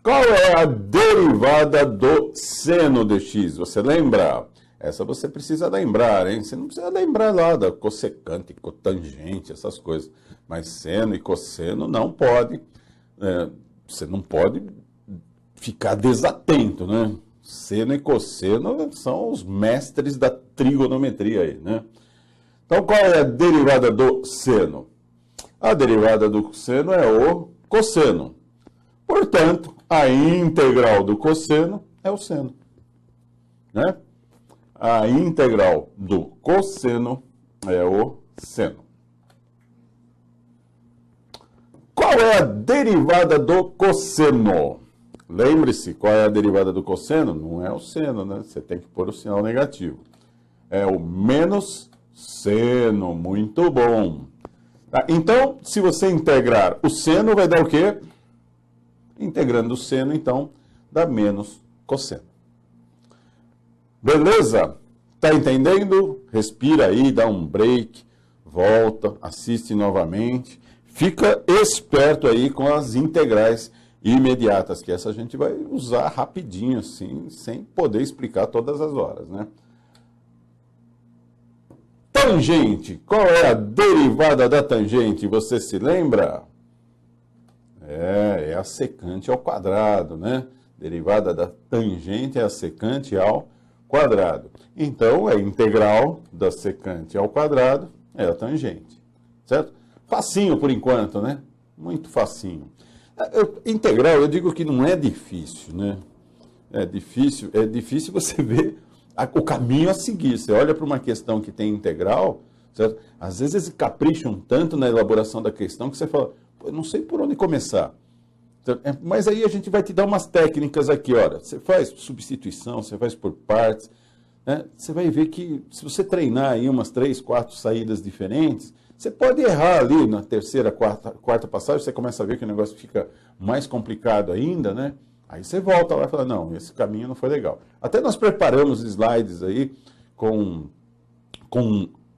Qual é a derivada do seno de x? Você lembra? Essa você precisa lembrar, hein? Você não precisa lembrar lá da cossecante, cotangente, essas coisas. Mas seno e cosseno não pode. Você não pode ficar desatento, né? Seno e cosseno são os mestres da trigonometria aí, né? Então, qual é a derivada do seno? A derivada do seno é o cosseno. Portanto, a integral do cosseno é o seno, né? A integral do cosseno é o seno. Qual é a derivada do cosseno? Lembre-se, qual é a derivada do cosseno? Não é o seno, né? Você tem que pôr o sinal negativo. É o menos seno. Muito bom. Tá? Então, se você integrar o seno, vai dar o quê? Integrando o seno, então, dá menos cosseno. Beleza? Tá entendendo? Respira aí, dá um break, volta, assiste novamente. Fica esperto aí com as integrais imediatas, que essa a gente vai usar rapidinho, assim, sem poder explicar todas as horas, né? Tangente. Qual é a derivada da tangente? Você se lembra? É a secante ao quadrado, né? Derivada da tangente é a secante ao quadrado. Então, a integral da secante ao quadrado é a tangente, certo? Facinho por enquanto, né? Muito facinho. Integral, eu digo que não é difícil, né? É difícil você ver o caminho a seguir. Você olha para uma questão que tem integral, certo? Às vezes eles capricham tanto na elaboração da questão que você fala, eu não sei por onde começar. Mas aí a gente vai te dar umas técnicas aqui, olha. Você faz substituição, você faz por partes, né? Você vai ver que se você treinar aí umas 3, 4 saídas diferentes, você pode errar ali na terceira, quarta passagem, você começa a ver que o negócio fica mais complicado ainda, né? Aí você volta lá e fala, não, esse caminho não foi legal. Até nós preparamos slides aí com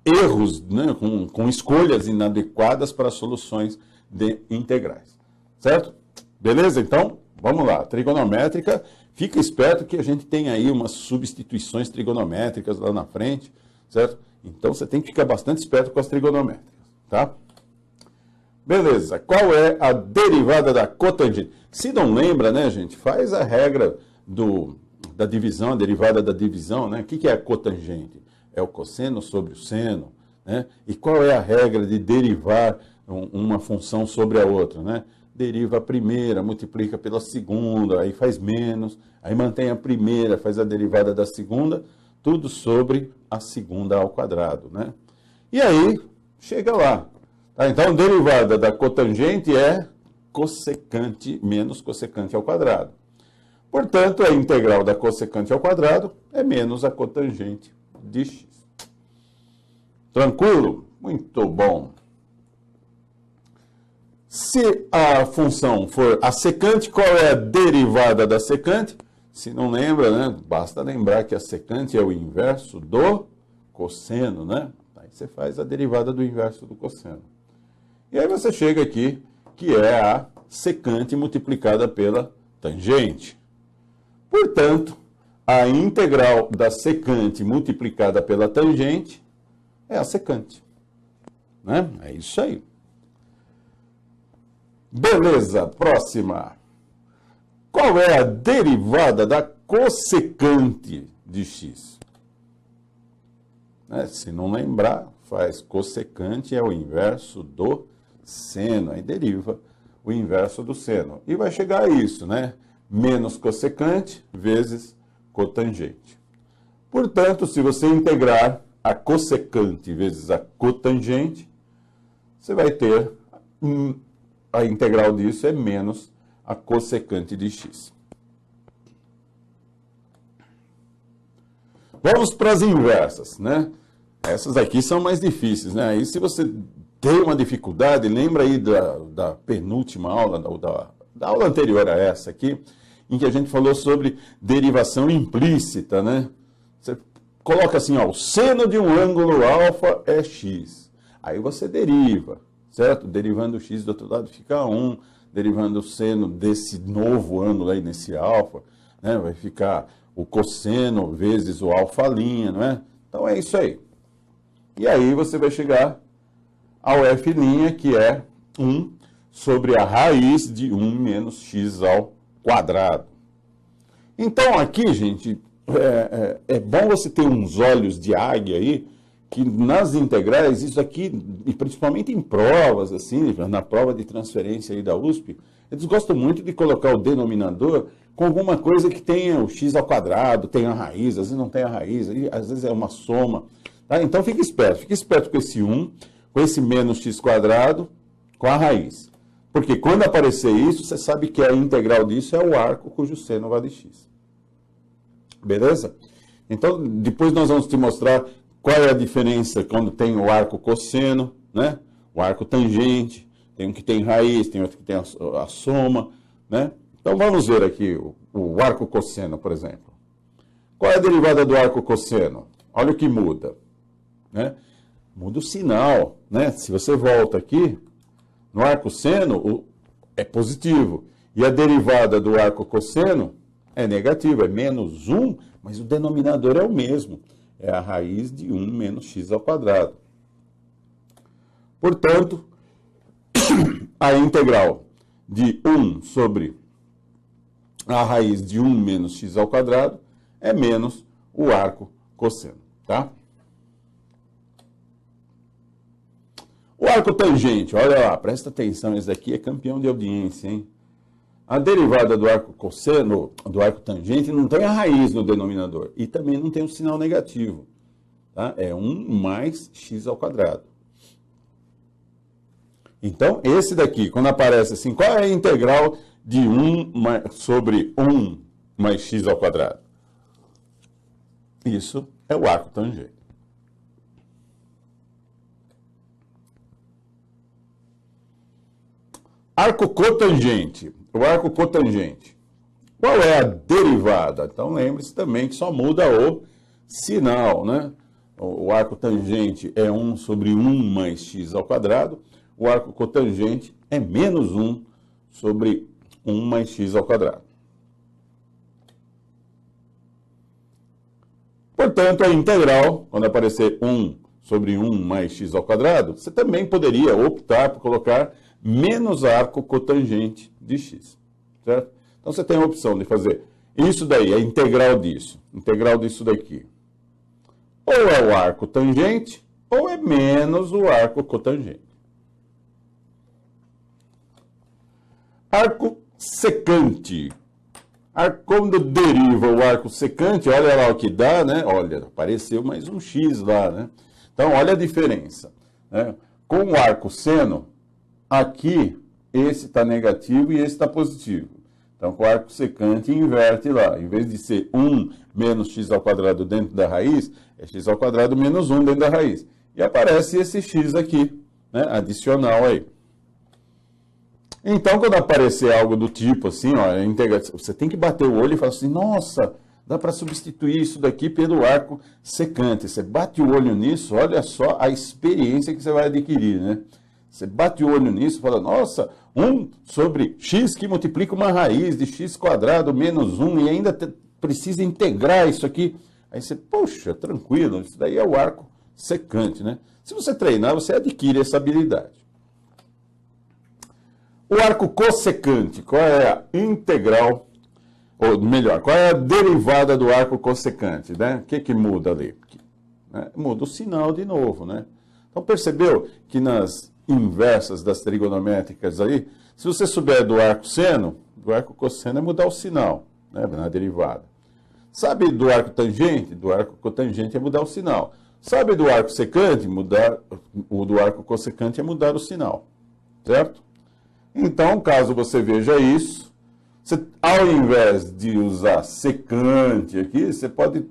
erros, né? com escolhas inadequadas para soluções de integrais, certo? Beleza? Então, vamos lá. Trigonométrica, fica esperto que a gente tem aí umas substituições trigonométricas lá na frente, certo? Então, você tem que ficar bastante esperto com as trigonométricas, tá? Beleza. Qual é a derivada da cotangente? Se não lembra, né, gente, faz a regra da divisão, a derivada da divisão, né? O que é a cotangente? É o cosseno sobre o seno, né? E qual é a regra de derivar uma função sobre a outra, né? Deriva a primeira, multiplica pela segunda, aí faz menos, aí mantém a primeira, faz a derivada da segunda, tudo sobre a segunda ao quadrado, né? E aí, chega lá. Tá? Então, a derivada da cotangente é cossecante menos cossecante ao quadrado. Portanto, a integral da cossecante ao quadrado é menos a cotangente de x. Tranquilo? Muito bom. Se a função for a secante, qual é a derivada da secante? Se não lembra, né? Basta lembrar que a secante é o inverso do cosseno, né? Aí você faz a derivada do inverso do cosseno. E aí você chega aqui, que é a secante multiplicada pela tangente. Portanto, a integral da secante multiplicada pela tangente é a secante, né? É isso aí. Beleza, próxima. Qual é a derivada da cossecante de x? Se não lembrar, faz cossecante é o inverso do seno. Aí deriva o inverso do seno. E vai chegar a isso, né? Menos cossecante vezes cotangente. Portanto, se você integrar a cossecante vezes a cotangente, você vai ter a integral disso é menos a cossecante de x. Vamos para as inversas, né? Essas aqui são mais difíceis, né? Aí se você tem uma dificuldade, lembra aí da penúltima aula, da aula anterior a essa aqui, em que a gente falou sobre derivação implícita, né? Você coloca assim, ó, o seno de um ângulo alfa é x. Aí você deriva, certo? Derivando o x do outro lado fica 1, derivando o seno desse novo ângulo aí, nesse alfa, né? Vai ficar o cosseno vezes o alfa', não é? Então é isso aí. E aí você vai chegar ao f', que é 1 sobre a raiz de 1 menos x ao quadrado. Então aqui, gente, é bom você ter uns olhos de águia aí, que nas integrais, isso aqui, e principalmente em provas, assim, na prova de transferência aí da USP, eles gostam muito de colocar o denominador com alguma coisa que tenha o x ao quadrado, tenha a raiz, às vezes não tem a raiz, às vezes é uma soma. Tá? Então fique esperto com esse 1, com esse menos x quadrado, com a raiz. Porque quando aparecer isso, você sabe que a integral disso é o arco cujo seno vale x. Beleza? Então, depois nós vamos te mostrar qual é a diferença quando tem o arco cosseno, né? O arco tangente, tem um que tem raiz, tem outro que tem a soma, né? Então vamos ver aqui o arco cosseno, por exemplo. Qual é a derivada do arco cosseno? Olha o que muda, né? Muda o sinal, né? Se você volta aqui, no arco seno é positivo, e a derivada do arco cosseno é negativa, é menos 1, mas o denominador é o mesmo. É a raiz de 1 menos x ao quadrado. Portanto, a integral de 1 sobre a raiz de 1 menos x ao quadrado é menos o arco cosseno, tá? O arco tangente, olha lá, presta atenção, esse daqui é campeão de audiência, hein? A derivada do arco cosseno, do arco tangente, não tem a raiz no denominador e também não tem o sinal negativo. Tá? É 1 mais x ao quadrado. Então, esse daqui, quando aparece assim, qual é a integral de 1 sobre 1 mais x ao quadrado? Isso é o arco tangente. Arco cotangente. O arco cotangente. Qual é a derivada? Então, lembre-se também que só muda o sinal, né? O arco tangente é 1 sobre 1 mais x ao quadrado. O arco cotangente é menos 1 sobre 1 mais x ao quadrado. Portanto, a integral, quando aparecer 1 sobre 1 mais x ao quadrado, você também poderia optar por colocar menos arco cotangente de x, certo? Então, você tem a opção de fazer isso daí, a integral disso daqui. Ou é o arco tangente, ou é menos o arco cotangente. Arco secante. Quando deriva o arco secante, olha lá o que dá, né? Olha, apareceu mais um x lá, né? Então, olha a diferença, né? Com o arco seno, aqui, esse está negativo e esse está positivo. Então, com o arco secante, inverte lá. Em vez de ser 1 menos x ao quadrado dentro da raiz, é x ao quadrado menos 1 dentro da raiz. E aparece esse x aqui, né, adicional aí. Então, quando aparecer algo do tipo assim, ó, você tem que bater o olho e falar assim, nossa, dá para substituir isso daqui pelo arco secante. Você bate o olho nisso, olha só a experiência que você vai adquirir, né? Você bate o olho nisso e fala, nossa, 1 sobre x que multiplica uma raiz de x quadrado menos 1 e ainda precisa integrar isso aqui. Aí você, poxa, tranquilo, isso daí é o arco secante, né? Se você treinar, você adquire essa habilidade. O arco cossecante, qual é a integral, ou melhor, qual é a derivada do arco cossecante, né? O que muda ali? Muda o sinal de novo, né? Então percebeu que nas inversas das trigonométricas aí, se você souber do arco seno, do arco cosseno é mudar o sinal, né, na derivada. Sabe do arco tangente? Do arco cotangente é mudar o sinal. Sabe do arco secante? O do arco cossecante é mudar o sinal, certo? Então, caso você veja isso, ao invés de usar secante aqui, você pode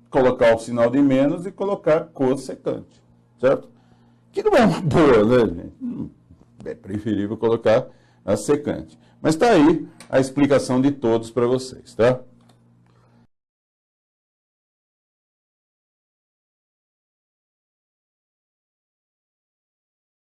colocar o sinal de menos e colocar cossecante, certo? Que não é uma boa, né, gente? É preferível colocar a secante. Mas está aí a explicação de todos para vocês, tá?